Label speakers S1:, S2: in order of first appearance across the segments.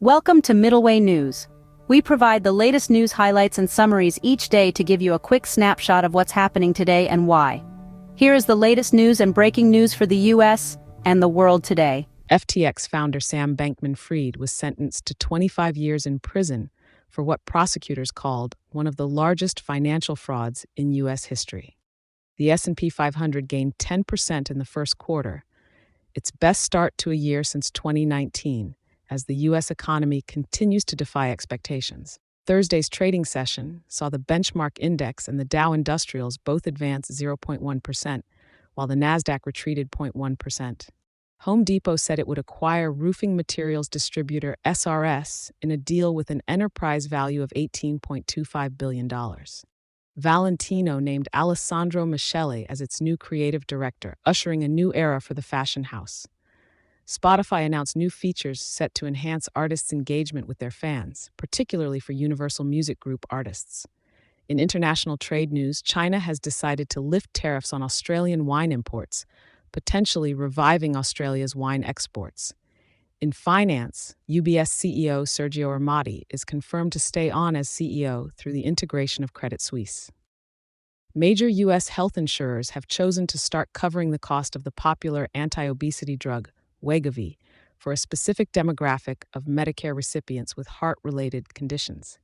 S1: Welcome to Middleway News. We provide the latest news highlights and summaries each day to give you a quick snapshot of what's happening today and why. Here is the latest news and breaking news for the U.S. and the world today.
S2: FTX founder Sam Bankman-Fried was sentenced to 25 years in prison for what prosecutors called one of the largest financial frauds in U.S. history. The S&P 500 gained 10% in the first quarter, its best start to a year since 2019, as the U.S. economy continues to defy expectations. Thursday's trading session saw the benchmark index and the Dow Industrials both advance 0.1%, while the Nasdaq retreated 0.1%. Home Depot said it would acquire roofing materials distributor SRS in a deal with an enterprise value of $18.25 billion. Valentino named Alessandro Michele as its new creative director, ushering a new era for the fashion house. Spotify announced new features set to enhance artists' engagement with their fans, particularly for Universal Music Group artists. In international trade news, China has decided to lift tariffs on Australian wine imports, potentially reviving Australia's wine exports. In finance, UBS CEO Sergio Ermotti is confirmed to stay on as CEO through the integration of Credit Suisse. Major U.S. health insurers have chosen to start covering the cost of the popular anti-obesity drug Wegovy for a specific demographic of Medicare recipients with heart-related conditions.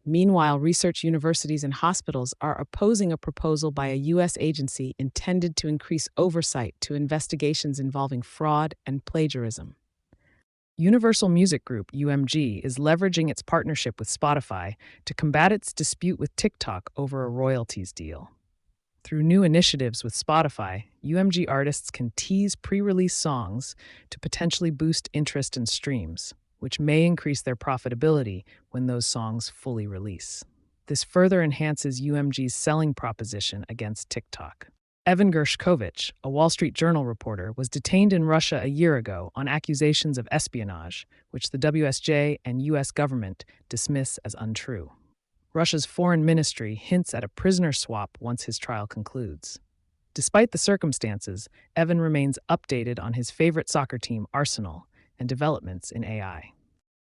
S2: Meanwhile, research universities and hospitals are opposing a proposal by a U.S. agency intended to increase oversight to investigations involving fraud and plagiarism. Universal Music Group, UMG, is leveraging its partnership with Spotify to combat its dispute with TikTok over a royalties deal. Through new initiatives with Spotify, UMG artists can tease pre-release songs to potentially boost interest in streams, which may increase their profitability when those songs fully release. This further enhances UMG's selling proposition against TikTok. Evan Gershkovich, a Wall Street Journal reporter, was detained in Russia a year ago on accusations of espionage, which the WSJ and U.S. government dismiss as untrue. Russia's foreign ministry hints at a prisoner swap once his trial concludes. Despite the circumstances, Evan remains updated on his favorite soccer team, Arsenal, and developments in AI.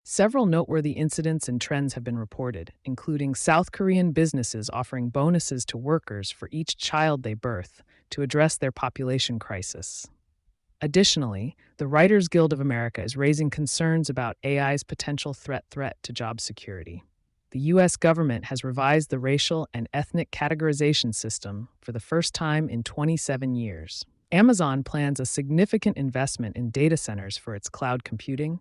S2: Several noteworthy incidents and trends have been reported, including South Korean businesses offering bonuses to workers for each child they birth to address their population crisis. Additionally, the Writers Guild of America is raising concerns about AI's potential threat to job security. The U.S. government has revised the racial and ethnic categorization system for the first time in 27 years. Amazon plans a significant investment in data centers for its cloud computing,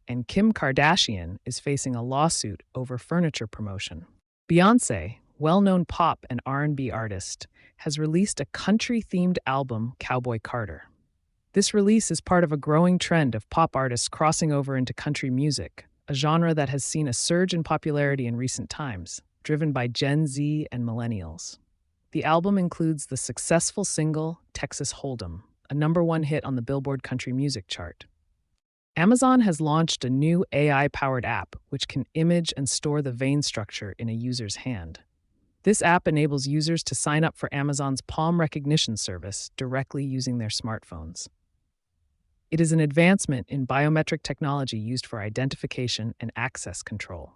S2: and Kim Kardashian is facing a lawsuit over furniture promotion. Beyoncé, well-known pop and R&B artist, has released a country-themed album, Cowboy Carter. This release is part of a growing trend of pop artists crossing over into country music, a genre that has seen a surge in popularity in recent times, driven by Gen Z and millennials. The album includes the successful single Texas Hold'em, a #1 hit on the Billboard Country Music chart. Amazon has launched a new AI-powered app which can image and store the vein structure in a user's hand. This app enables users to sign up for Amazon's palm recognition service directly using their smartphones. It is an advancement in biometric technology used for identification and access control.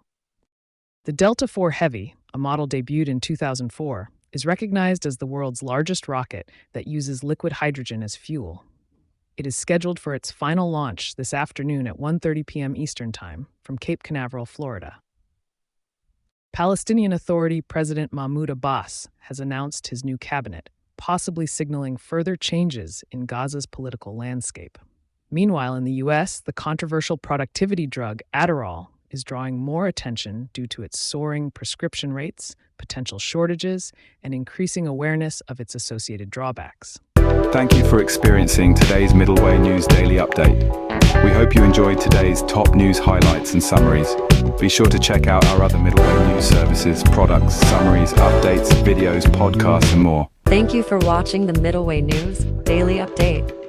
S2: The Delta IV Heavy, a model debuted in 2004, is recognized as the world's largest rocket that uses liquid hydrogen as fuel. It is scheduled for its final launch this afternoon at 1:30 p.m. Eastern Time from Cape Canaveral, Florida. Palestinian Authority President Mahmoud Abbas has announced his new cabinet, possibly signaling further changes in Gaza's political landscape. Meanwhile, in the U.S., the controversial productivity drug Adderall is drawing more attention due to its soaring prescription rates, potential shortages, and increasing awareness of its associated drawbacks.
S3: Thank you for experiencing today's Middleway News Daily Update. We hope you enjoyed today's top news highlights and summaries. Be sure to check out our other Middleway News services, products, summaries, updates, videos, podcasts, and more.
S4: Thank you for watching the Middleway News Daily Update.